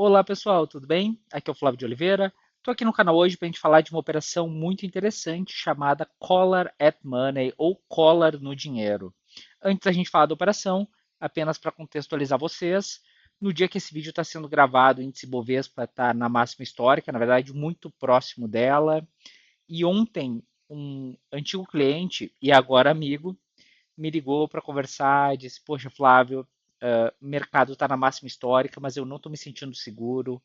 Olá pessoal, tudo bem? Aqui é o Flávio de Oliveira. Estou aqui no canal hoje para a gente falar de uma operação muito interessante chamada Collar at Money ou Collar no dinheiro. Antes da gente falar da operação, apenas para contextualizar vocês, no dia que esse vídeo está sendo gravado, o índice Bovespa está na máxima histórica, na verdade muito próximo dela. E ontem um antigo cliente e agora amigo me ligou para conversar, disse: Poxa, Flávio, o mercado está na máxima histórica, mas eu não estou me sentindo seguro.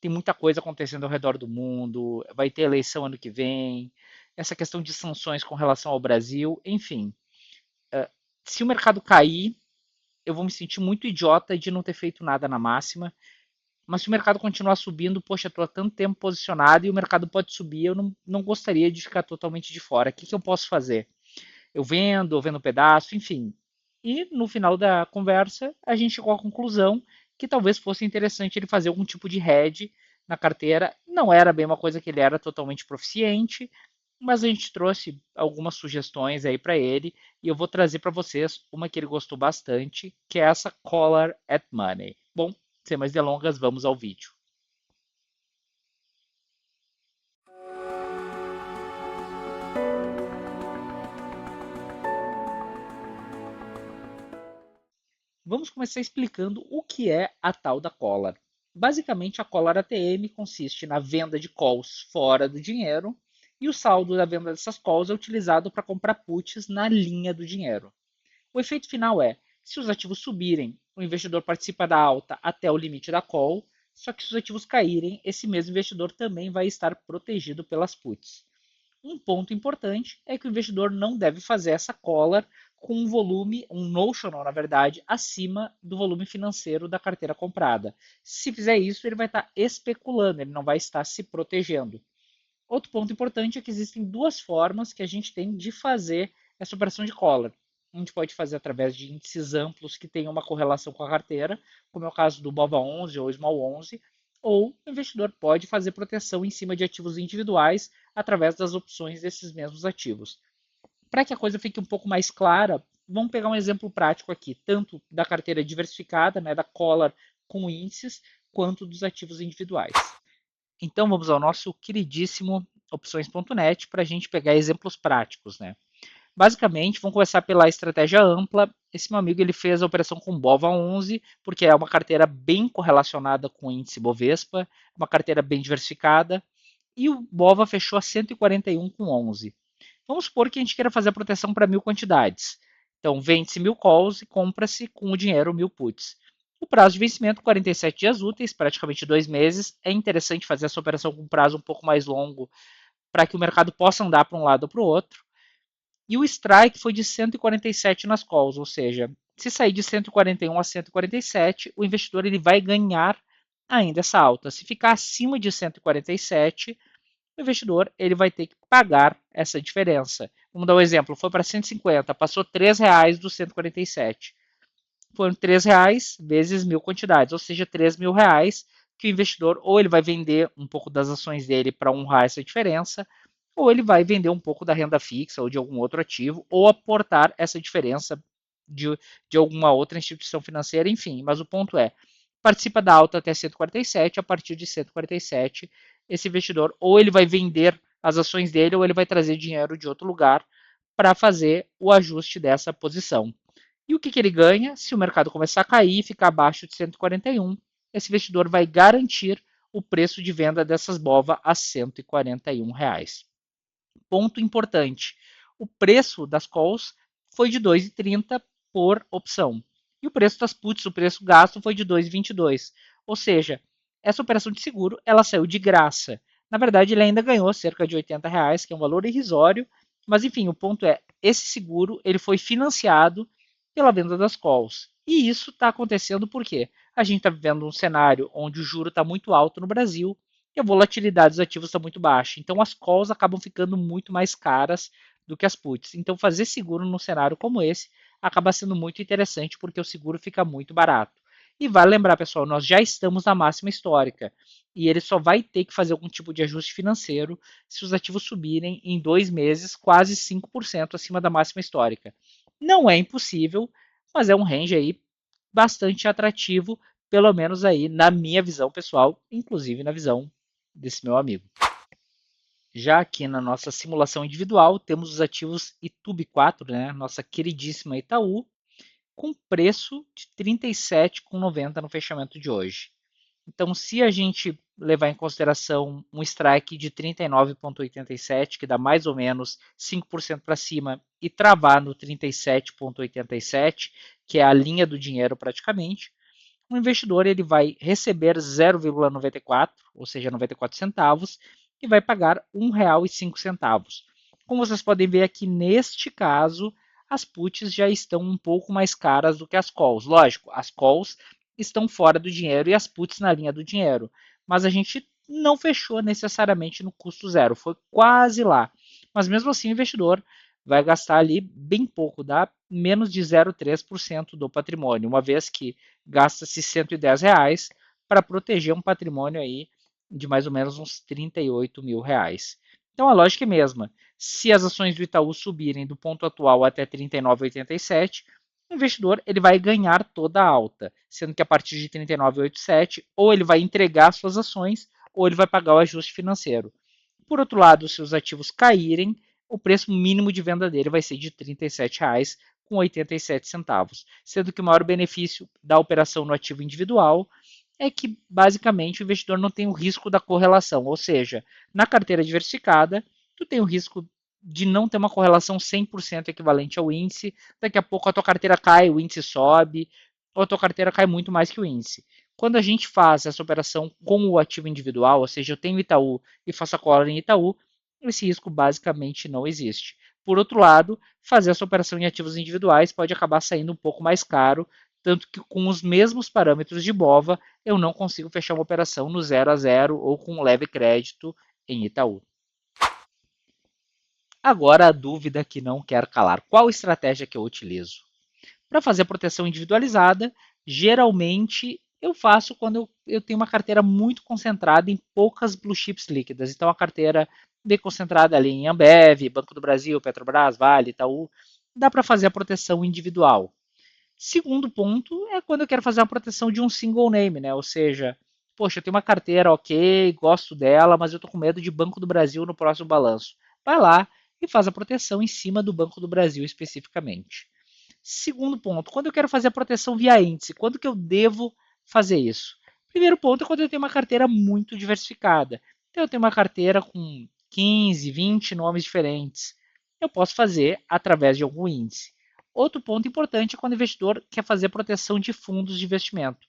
Tem muita coisa acontecendo ao redor do mundo, vai ter eleição ano que vem, essa questão de sanções com relação ao Brasil, enfim. Se o mercado cair, eu vou me sentir muito idiota de não ter feito nada na máxima, mas se o mercado continuar subindo, poxa, estou há tanto tempo posicionado e o mercado pode subir, eu não gostaria de ficar totalmente de fora. O que eu posso fazer? Eu vendo, ou vendo um pedaço, enfim. E no final da conversa, a gente chegou à conclusão que talvez fosse interessante ele fazer algum tipo de hedge na carteira. Não era bem uma coisa que ele era totalmente proficiente, mas a gente trouxe algumas sugestões aí para ele e eu vou trazer para vocês uma que ele gostou bastante, que é essa Collar at Money. Bom, sem mais delongas, vamos ao vídeo. Vamos começar explicando o que é a tal da collar. Basicamente, a collar ATM consiste na venda de calls fora do dinheiro e o saldo da venda dessas calls é utilizado para comprar puts na linha do dinheiro. O efeito final é, se os ativos subirem, o investidor participa da alta até o limite da call, só que se os ativos caírem, esse mesmo investidor também vai estar protegido pelas puts. Um ponto importante é que o investidor não deve fazer essa collar com um volume, um notional, na verdade, acima do volume financeiro da carteira comprada. Se fizer isso, ele vai estar especulando, ele não vai estar se protegendo. Outro ponto importante é que existem duas formas que a gente tem de fazer essa operação de collar. A gente pode fazer através de índices amplos que tenham uma correlação com a carteira, como é o caso do BOVA11 ou Small 11, ou o investidor pode fazer proteção em cima de ativos individuais através das opções desses mesmos ativos. Para que a coisa fique um pouco mais clara, vamos pegar um exemplo prático aqui, tanto da carteira diversificada, né, da collar com índices, quanto dos ativos individuais. Então vamos ao nosso queridíssimo opções.net para a gente pegar exemplos práticos, né? Basicamente, vamos começar pela estratégia ampla. Esse meu amigo ele fez a operação com BOVA11, porque é uma carteira bem correlacionada com o índice Bovespa, uma carteira bem diversificada, e o BOVA fechou a 141 com 11. Vamos supor que a gente queira fazer a proteção para 1.000 quantidades. Então, vende-se 1.000 calls e compra-se com o dinheiro 1.000 puts. O prazo de vencimento, 47 dias úteis, praticamente 2 meses. É interessante fazer essa operação com um prazo um pouco mais longo para que o mercado possa andar para um lado ou para o outro. E o strike foi de 147 nas calls, ou seja, se sair de 141 a 147, o investidor ele vai ganhar ainda essa alta. Se ficar acima de 147, o investidor ele vai ter que pagar essa diferença. Vamos dar um exemplo, foi para 150, passou R$ 3 dos 147. Foram R$ 3 vezes 1.000 quantidades, ou seja, R$ 3.000 que o investidor ou ele vai vender um pouco das ações dele para honrar essa diferença, ou ele vai vender um pouco da renda fixa ou de algum outro ativo, ou aportar essa diferença de alguma outra instituição financeira, enfim. Mas o ponto é, participa da alta até 147, a partir de 147, esse investidor ou ele vai vender as ações dele ou ele vai trazer dinheiro de outro lugar para fazer o ajuste dessa posição. E o que ele ganha? Se o mercado começar a cair e ficar abaixo de 141, esse investidor vai garantir o preço de venda dessas BOVA a R$ 141. Ponto importante: o preço das calls foi de 2,30 por opção. E o preço das puts, o preço gasto, foi de 2,22. Ou seja, essa operação de seguro ela saiu de graça. Na verdade, ele ainda ganhou cerca de R$ 80, que é um valor irrisório. Mas enfim, o ponto é, esse seguro ele foi financiado pela venda das calls. E isso está acontecendo porque a gente está vivendo um cenário onde o juro está muito alto no Brasil e a volatilidade dos ativos está muito baixa. Então as calls acabam ficando muito mais caras do que as puts. Então fazer seguro num cenário como esse acaba sendo muito interessante porque o seguro fica muito barato. E vale lembrar, pessoal, nós já estamos na máxima histórica e ele só vai ter que fazer algum tipo de ajuste financeiro se os ativos subirem em 2 meses quase 5% acima da máxima histórica. Não é impossível, mas é um range aí bastante atrativo pelo menos aí na minha visão pessoal, inclusive na visão desse meu amigo. Já aqui na nossa simulação individual, temos os ativos Itube 4, né, nossa queridíssima Itaú, com preço de R$ 37,90 no fechamento de hoje. Então, se a gente levar em consideração um strike de 39,87, que dá mais ou menos 5% para cima, e travar no 37,87, que é a linha do dinheiro praticamente, o investidor ele vai receber 0,94, ou seja, 94 centavos, e vai pagar R$ 1,05. Como vocês podem ver aqui neste caso, as puts já estão um pouco mais caras do que as calls. Lógico, as calls estão fora do dinheiro e as puts na linha do dinheiro, mas a gente não fechou necessariamente no custo zero, foi quase lá. Mas mesmo assim, o investidor vai gastar ali bem pouco, dá menos de 0,3% do patrimônio, uma vez que gasta-se R$ 110 para proteger um patrimônio aí de mais ou menos uns R$ 38 mil. Então a lógica é a mesma. Se as ações do Itaú subirem do ponto atual até 39,87, o investidor ele vai ganhar toda a alta, sendo que a partir de 39,87 ou ele vai entregar suas ações ou ele vai pagar o ajuste financeiro. Por outro lado, se os ativos caírem, o preço mínimo de venda dele vai ser de R$ 37,87, sendo que o maior benefício da operação no ativo individual é que, basicamente, o investidor não tem o risco da correlação, ou seja, na carteira diversificada, tu tem o risco de não ter uma correlação 100% equivalente ao índice, daqui a pouco a tua carteira cai, o índice sobe, ou a tua carteira cai muito mais que o índice. Quando a gente faz essa operação com o ativo individual, ou seja, eu tenho Itaú e faço a cola em Itaú, esse risco basicamente não existe. Por outro lado, fazer essa operação em ativos individuais pode acabar saindo um pouco mais caro, tanto que com os mesmos parâmetros de BOVA, eu não consigo fechar uma operação no 0 a 0 ou com um leve crédito em Itaú. Agora a dúvida que não quer calar: qual estratégia que eu utilizo? Para fazer a proteção individualizada, geralmente eu faço quando eu tenho uma carteira muito concentrada em poucas blue chips líquidas. Então, a carteira bem concentrada ali em Ambev, Banco do Brasil, Petrobras, Vale, Itaú, dá para fazer a proteção individual. Segundo ponto é quando eu quero fazer uma proteção de um single name, né? Ou seja, poxa, eu tenho uma carteira ok, gosto dela, mas eu estou com medo de Banco do Brasil no próximo balanço. Vai lá e faz a proteção em cima do Banco do Brasil especificamente. Segundo ponto, quando eu quero fazer a proteção via índice, quando que eu devo fazer isso? Primeiro ponto é quando eu tenho uma carteira muito diversificada. Então eu tenho uma carteira com 15, 20 nomes diferentes. Eu posso fazer através de algum índice. Outro ponto importante é quando o investidor quer fazer proteção de fundos de investimento.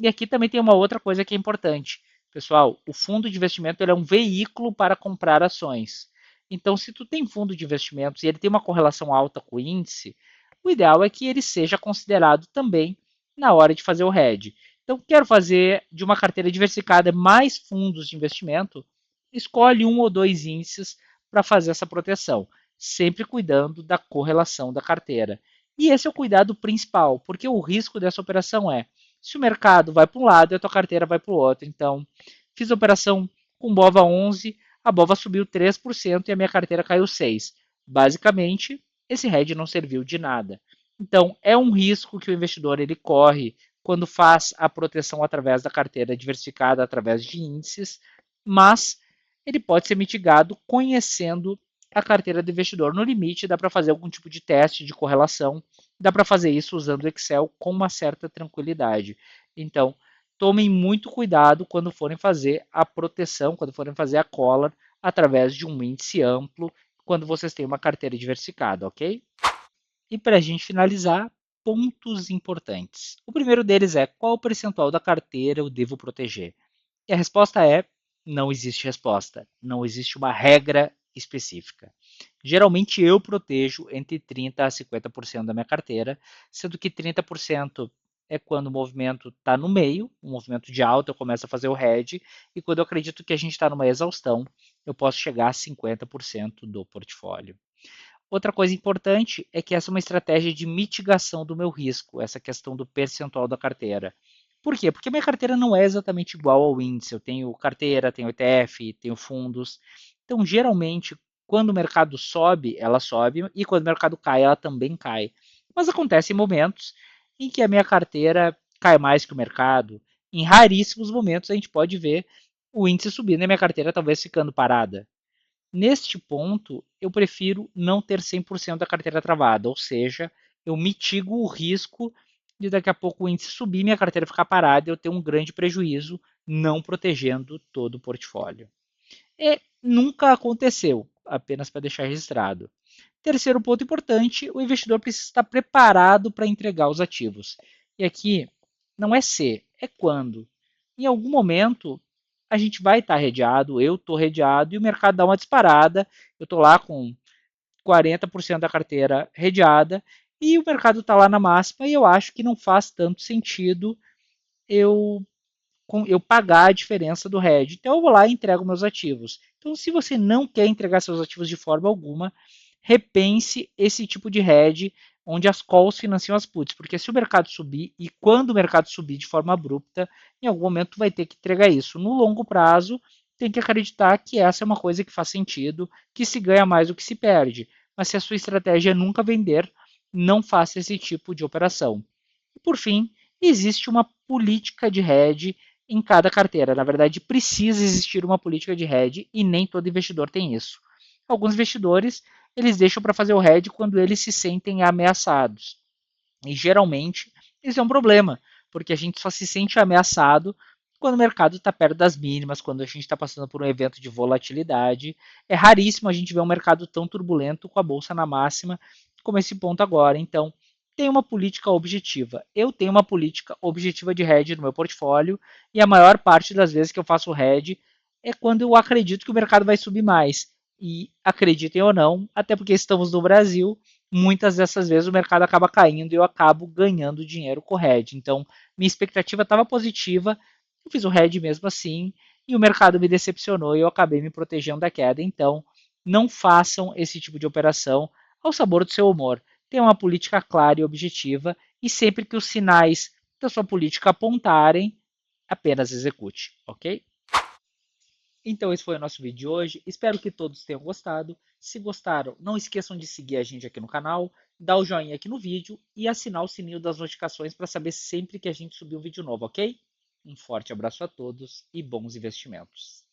E aqui também tem uma outra coisa que é importante. Pessoal, o fundo de investimento é um veículo para comprar ações. Então, se tu tem fundo de investimentos e ele tem uma correlação alta com o índice, o ideal é que ele seja considerado também na hora de fazer o hedge. Então, quero fazer de uma carteira diversificada mais fundos de investimento, escolhe um ou dois índices para fazer essa proteção, sempre cuidando da correlação da carteira. E esse é o cuidado principal, porque o risco dessa operação é se o mercado vai para um lado e a tua carteira vai para o outro. Então, fiz a operação com BOVA 11, a BOVA subiu 3% e a minha carteira caiu 6%. Basicamente, esse hedge não serviu de nada. Então, é um risco que o investidor ele corre quando faz a proteção através da carteira diversificada, através de índices, mas ele pode ser mitigado conhecendo a carteira do investidor. No limite, dá para fazer algum tipo de teste de correlação, dá para fazer isso usando o Excel com uma certa tranquilidade. Então, tomem muito cuidado quando forem fazer a proteção, quando forem fazer a collar através de um índice amplo, quando vocês têm uma carteira diversificada, ok? E para a gente finalizar, pontos importantes. O primeiro deles é qual percentual da carteira eu devo proteger? E a resposta é: não existe resposta, não existe uma regra específica. Geralmente eu protejo entre 30% a 50% da minha carteira, sendo que 30% é quando o movimento está no meio, um movimento de alta, eu começo a fazer o hedge, e quando eu acredito que a gente está numa exaustão, eu posso chegar a 50% do portfólio. Outra coisa importante é que essa é uma estratégia de mitigação do meu risco, essa questão do percentual da carteira. Por quê? Porque minha carteira não é exatamente igual ao índice. Eu tenho carteira, tenho ETF, tenho fundos. Então, geralmente, quando o mercado sobe, ela sobe, e quando o mercado cai, ela também cai. Mas acontece em momentos em que a minha carteira cai mais que o mercado, em raríssimos momentos a gente pode ver o índice subindo e a minha carteira talvez ficando parada. Neste ponto, eu prefiro não ter 100% da carteira travada, ou seja, eu mitigo o risco de daqui a pouco o índice subir, minha carteira ficar parada e eu ter um grande prejuízo não protegendo todo o portfólio. E nunca aconteceu, apenas para deixar registrado. Terceiro ponto importante, o investidor precisa estar preparado para entregar os ativos. E aqui não é se, é quando. Em algum momento a gente vai estar redeado, eu estou redeado e o mercado dá uma disparada, eu estou lá com 40% da carteira redeada e o mercado está lá na máxima e eu acho que não faz tanto sentido eu eu pagar a diferença do hedge. Então eu vou lá e entrego meus ativos. Então, se você não quer entregar seus ativos de forma alguma, repense esse tipo de hedge onde as calls financiam as puts, porque se o mercado subir e quando o mercado subir de forma abrupta, em algum momento vai ter que entregar isso. No longo prazo, tem que acreditar que essa é uma coisa que faz sentido, que se ganha mais do que se perde. Mas se a sua estratégia é nunca vender, não faça esse tipo de operação. E por fim, existe uma política de hedge em cada carteira. Na verdade, precisa existir uma política de hedge e nem todo investidor tem isso. Alguns investidores eles deixam para fazer o hedge quando eles se sentem ameaçados. E geralmente isso é um problema, porque a gente só se sente ameaçado quando o mercado está perto das mínimas, quando a gente está passando por um evento de volatilidade. É raríssimo a gente ver um mercado tão turbulento com a bolsa na máxima como esse ponto agora. Então, tem uma política objetiva. Eu tenho uma política objetiva de hedge no meu portfólio e a maior parte das vezes que eu faço hedge é quando eu acredito que o mercado vai subir mais. E acreditem ou não, até porque estamos no Brasil, muitas dessas vezes o mercado acaba caindo e eu acabo ganhando dinheiro com o hedge. Então, minha expectativa estava positiva, eu fiz o hedge mesmo assim, e o mercado me decepcionou e eu acabei me protegendo da queda. Então, não façam esse tipo de operação ao sabor do seu humor. Tenha uma política clara e objetiva, e sempre que os sinais da sua política apontarem, apenas execute, ok? Então, esse foi o nosso vídeo de hoje. Espero que todos tenham gostado. Se gostaram, não esqueçam de seguir a gente aqui no canal, dar o joinha aqui no vídeo e assinar o sininho das notificações para saber sempre que a gente subir um vídeo novo, ok? Um forte abraço a todos e bons investimentos.